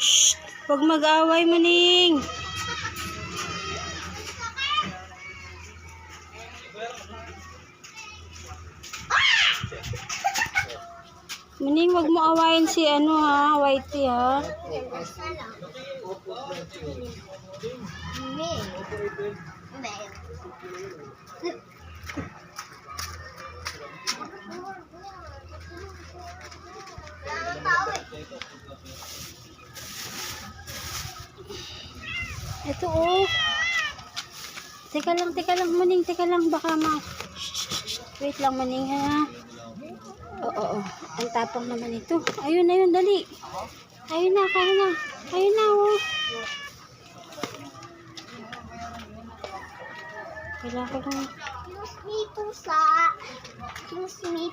Shh! Huwag mag-away, Muning. Muning, huwag mo awayin si ano ha, Whitey ha. Ito oh. Teka lang Muning, teka lang baka wait lang Muning ha. Oo. Ang tapang naman ito. Ayun, dali. Ayun na oh. Kailangan ko kung... Choose me.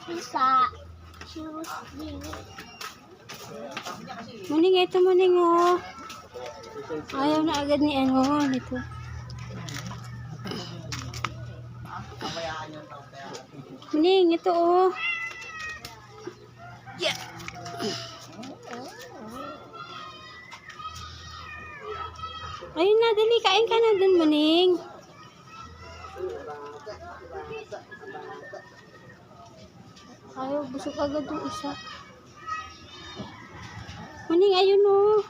Muning, ito Muning oh. Ayaw na agad ni ano nito. Muning, ito oh. Yeah. Ayun na, dali. Kain ka na dun, Muning. Ayaw, busog agad yung isa. Muning, ayun o.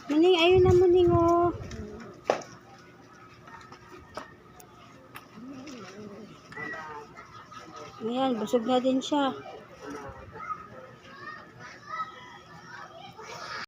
Muning, ayun na Muning oh. Ayan, busog na din siya.